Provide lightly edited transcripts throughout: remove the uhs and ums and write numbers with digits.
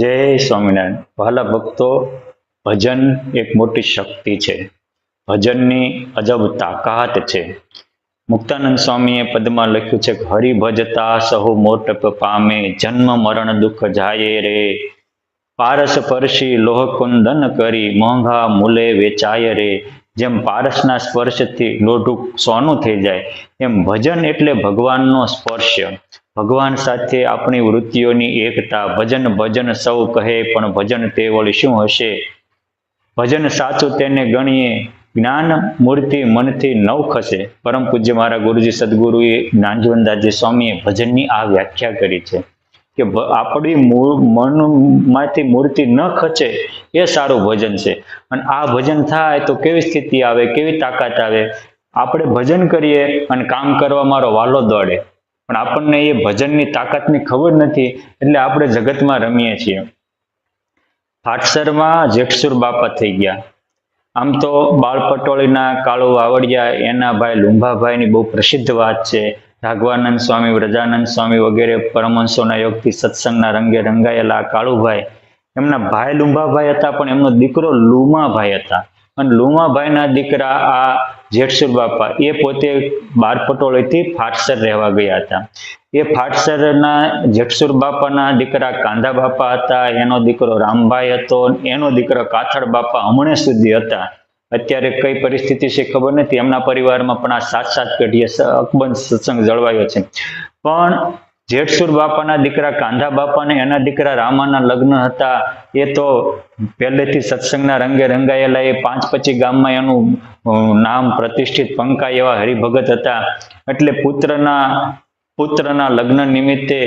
જય સ્વામિનારાયણ. વહાલા ભક્તો, ભજન એક મોટી શક્તિ છે. ભજનની અજબ તાકાત છે. મુક્તાનંદ સ્વામીએ પદમાં લખ્યું છે કે હરિ ભજતા સહુ મોટપ પામે, જન્મ મરણ દુઃખ જાય રે. પારસ પરશી લોહ કુંદન કરી, મોંઘા મૂલે વેચાય રે. જેમ પારસના સ્પર્શથી લોઢું સોનું થઈ જાય, એમ ભજન એટલે ભગવાનનો સ્પર્શ. ભગવાન સાથે આપણી વૃત્તિઓની એકતા. ભજન ભજન સૌ કહે, પણ ભજન તે વળી શું હશે? ભજન સાચું તેને ગણીએ, જ્ઞાન મૂર્તિ મનથી નવ ખસે. પરમ પૂજ્ય મારા ગુરુજી સદગુરુએ જ્ઞાનજીવનદાસજી સ્વામીએ ભજનની આ વ્યાખ્યા કરી છે કે આપણી મનમાંથી મૂર્તિ ન ખચે એ સારું ભજન છે. અને આ ભજન થાય તો કેવી સ્થિતિ આવે, કેવી તાકાત આવે? આપણે ભજન કરીએ અને કામ કરવા મારો વાલો દોડે, પણ આપણને એ ભજનની તાકાતની ખબર નથી, એટલે આપણે જગતમાં રમીએ છીએ. ફાટસરમાં જેઠસુર બાપા થઈ ગયા. આમ તો બાળપટોળીના કાળુ વાવડિયા, એના ભાઈ લુંભાભાઈની બહુ પ્રસિદ્ધ વાત છે. રાઘવાનંદ સ્વામી, વ્રજાનંદ સ્વામી વગેરે પરમહંસોના યોગથી સત્સંગના રંગે રંગાયેલા કાળુભાઈ, એમના ભાઈ લુંભાભાઈ હતા, પણ એમનો દીકરો લુમાભાઈ હતા. અને લુમાભાઈના દીકરા આ જેઠસુર બાપા, એ પોતે બારપટોળીથી ફાટસર રહેવા ગયા હતા. એ ફાટસરના જેઠસુર બાપાના દીકરા કાંધા બાપા હતા, એનો દીકરો રામભાઈ હતો, એનો દીકરો કાથડ બાપા હમણાં સુધી હતા. અત્યારે કઈ પરિસ્થિતિ છે ખબર નથી. એમના પરિવારમાં પણ આ 7 પેઢીએ અકબંધ સત્સંગ જળવાયો છે. પણ જેઠસુર બાપાના દીકરા કાંધા બાપાને એના દીકરા રામાના લગ્ન હતા. એ તો પહેલેથી સત્સંગના રંગે રંગાયેલા. એ 525 ગામમાં એનું નામ પ્રતિષ્ઠિત પંકા એવા હરિભગત હતા. એટલે પુત્રના લગ્ન નિમિત્તે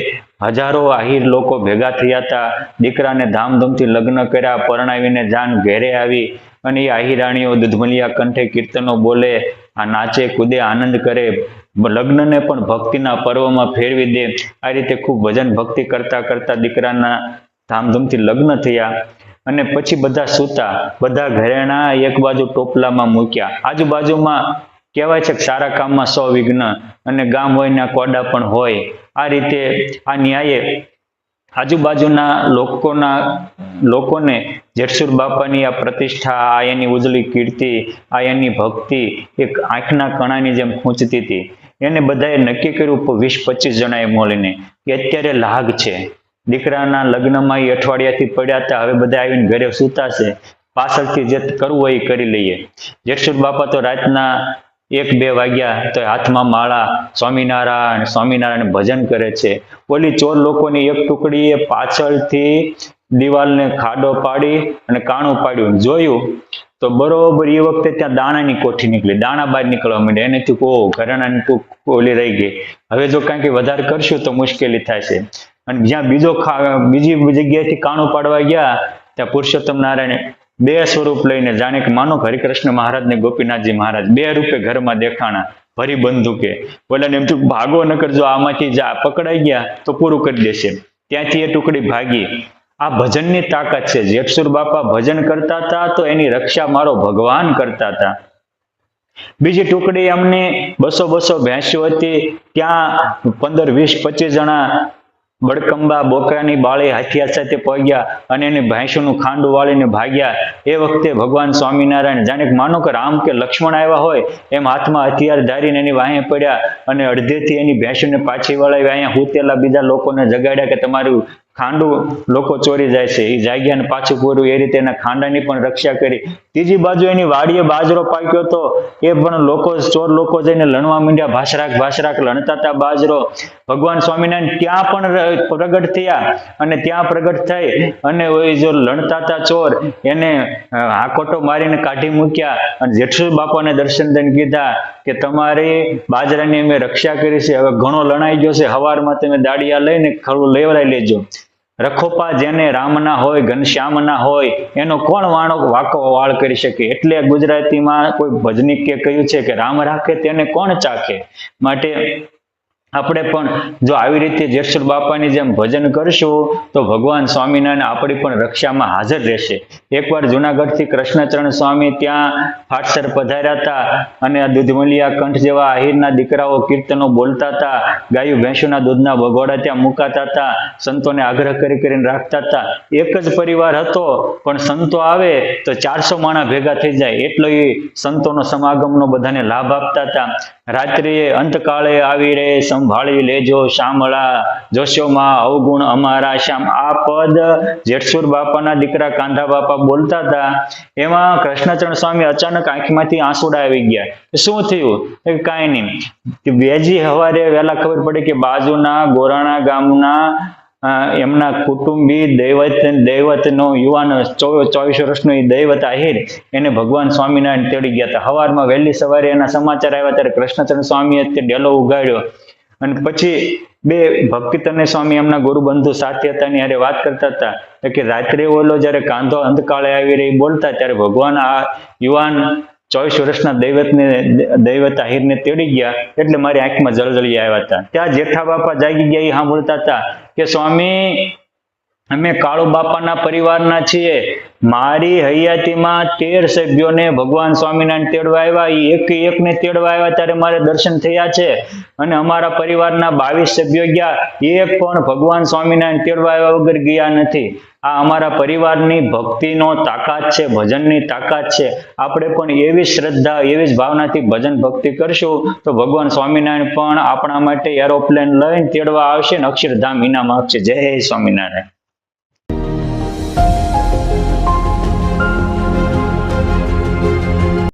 હજારો આહિર લોકો ભેગા થયા હતા. દીકરાને ધામધૂમથી લગ્ન કર્યા, પરણાવીને જાન ઘેરે આવી. અને એ આહિરાણીઓ દૂધમલિયા કંઠે કીર્તનો બોલે, આ નાચે કૂદે, આનંદ કરે, લગ્નને પણ ભક્તિના પર્વમાં ફેરવી દે. આ રીતે ખૂબ ભજન ભક્તિ કરતા કરતા દીકરાના ધામધૂમથી લગ્ન થયા. અને પછી બધા સૂતા, બધા ઘરેણા એક બાજુ ટોપલામાં મૂક્યા. આજુબાજુમાં કહેવાય છે કે સારા કામમાં 100 વિઘ્ન, અને ગામ હોય ને કોડા પણ હોય. આ રીતે આ ન્યાયે આજુબાજુના લોકોને જેઠસુર બાપાની આ પ્રતિષ્ઠા, આ એની ઉજળી કીર્તિ, આ એની ભક્તિ એક આંખના કણાની જેમ ખૂંચતી હતી. એને બધાએ નક્કી કર્યું 20-25 જણાએ મળીને કે અત્યારે લાગ છે. દીકરાના લગ્નમાં એ અઠવાડિયાથી પડ્યા હતા, હવે બધા આવીને ઘરે સૂતા છે, પાછળથી જે કરવું હોય એ કરી લઈએ. જેઠસુર બાપા તો રાતના 1-2 વાગ્યા તો હાથમાં માળા, સ્વામિનારાયણ સ્વામિનારાયણ ભજન કરે છે. ઓલી ચોર લોકોની એક ટુકડીએ પાછળથી દિવાલને ખાડો પાડી અને કાણું પાડ્યું. જોયું તો બરોબર એ વખતે ત્યાં દાણાની કોઠી નીકળી, દાણા બહાર નીકળવા માંડ્યા. એનેથી ઘરેણાની ઓલી રહી ગઈ. હવે જો કંઈક વધારે કરશું તો મુશ્કેલી થાય છે. અને જ્યાં બીજી જગ્યાએથી કાણું પાડવા ગયા, ત્યાં પુરુષોત્તમ નારાયણ 2 સ્વરૂપ લઈને, જાણે કે માનો હરિકૃષ્ણ મહારાજ ને ગોપીનાથજી મહારાજ 2 રૂપે ઘરમાં દેખાણા, ભરી બંદૂકે. બોલે એમ તું ભાગો, ન કરજો, આમાંથી પકડાઈ ગયા તો પૂરું કરી દેશે. ત્યાંથી એ ટુકડી ભાગી. આ ભજનની તાકાત છે. જેઠસુર બાપા ભજન કરતા હતા તો એની રક્ષા મારો ભગવાન કરતા હતા. બીજી ટુકડી અમને 200 ભેંસો હતી, ત્યાં 15-20-25 જણા બળકંબા બોકરાની બાળી હાથિયા સાથે પગ્યા અને એને ભેંસોનું ખાંડું વાળીને ભાગ્યા. એ વખતે ભગવાન સ્વામિનારાયણ જાણે માનો કે રામ કે લક્ષ્મણ આવ્યા હોય એમ હાથમાં હથિયાર ધારીને એની વાહે પડ્યા અને અડધેથી એની ભેંસોને પાછી વળાવી. અહીંયા હુતેલા બીજા લોકોને જગાડ્યા કે તમારું ખાંડું લોકો ચોરી જાય છે, એ જાગ્યાને પાછું પૂરું. એ રીતે એના ખાંડાની પણ રક્ષા કરી. ત્રીજી બાજુ એની વાડીએ બાજરો પાક્યો હતો, એ પણ ચોર લોકો જઈને લણવા માંડ્યા. ભાસરાક લણતા હતા બાજરો. ભગવાન સ્વામિનારાયણ ત્યાં પણ પ્રગટ થયા અને ત્યાં પ્રગટ થઈ અને જો લણતા હતા ચોર, એને હાકોટો મારીને કાઢી મૂક્યા. અને જેઠસુર બાપાને દર્શન દઈને કીધા કે તમારી બાજરાની અમે રક્ષા કરી છે, હવે ઘણો લણાઈ ગયો છે, હવારમાં તમે દાડિયા લઈને ખડું લેવડાવી લેજો. રખોપા જેને રામના હોય, ઘનશ્યામના હોય, એનો કોણ વાકો વાળ કરી શકે? એટલે ગુજરાતીમાં કોઈ ભજનીકે કહ્યું છે કે રામ રાખે તેને કોણ ચાખે. માટે આપણે પણ જો આવી રીતે જેઠસુર બાપાની જેમ ભજન કરશું તો ભગવાન સ્વામિનારાયણ આપણી પણ રક્ષામાં હાજર રહેશે. એકવાર જુનાગઢથી કૃષ્ણચરણ સ્વામી ત્યાં ફાટસર પધાર્યા હતા અને આ દૂધમલિયા કંઠ જેવા આહિરના દીકરાઓ કીર્તનો બોલતા હતા, ગાયું ભેંસોના દૂધના ભગોડા ત્યાં મુકાતા હતા, સંતોને આગ્રહ કરીને રાખતા હતા. એક જ પરિવાર હતો પણ સંતો આવે તો 400 માણસ ભેગા થઈ જાય એટલો એ સંતોનો સમાગમનો બધાને લાભ આપતા હતા. રાત્રિએ અંતકાળે આવી રે સંભાળી લેજો શામળા, જોશોમાં અવગુણ અમારા શ્યામ. આ પદ જેઠસુર બાપાના દીકરા કાંધા બાપા બોલતા હતા. એમાં કૃષ્ણચરણ સ્વામી અચાનક આંખમાંથી આંસુડા આવી ગયા. શું થયું? કાંઈ નહીં. વેજી હવારે વહેલા ખબર પડી કે બાજુના ગોરાણા ગામના એમના કુટુંબી દૈવતનો યુવાન 24 વર્ષનો એ દૈવત આહિર એને ભગવાન સ્વામિનારાયણ તેડી ગયા હતા. હવારમાં વહેલી સવારે એના સમાચાર આવ્યા ત્યારે કૃષ્ણચંદ્ર સ્વામીએ તે ડેલો ઉગાડ્યો અને પછી બે ભક્તિતને સ્વામી એમના ગુરુબંધુ સાથે હતા ને યારે વાત કરતા હતા કે રાત્રે ઓલો જયારે કાંધો અંધકાળે આવી રહી બોલતા ત્યારે ભગવાન આ યુવાન 24 વર્ષના દૈવત આહિરને તેડી ગયા એટલે મારી આંખમાં જળજળી આવ્યા હતા. ત્યાં જેઠા બાપા જાગી ગયા એ સાંભળતા હતા કે સ્વામી અમે કાળુ બાપાના પરિવારના છીએ. મારી હયાતીમાં 13 સભ્યોને ભગવાન સ્વામિનારાયણ તેડવા આવ્યા, એકને તેડવા આવ્યા ત્યારે મારે દર્શન થયા છે અને અમારા પરિવારના 22 સભ્યો ગયા, એક પણ ભગવાન સ્વામિનારાયણ તેડવા આવ્યા વગર ગયા નથી. આ અમારા પરિવારની ભક્તિનો તાકાત છે, ભજનની તાકાત છે. આપણે પણ એવી શ્રદ્ધા, એવી જ ભાવનાથી ભજન ભક્તિ કરશું તો ભગવાન સ્વામિનારાયણ પણ આપણા માટે એરોપ્લેન લઈને તેડવા આવશે ને અક્ષરધામ ઇનામ આપશે. જય સ્વામિનારાયણ.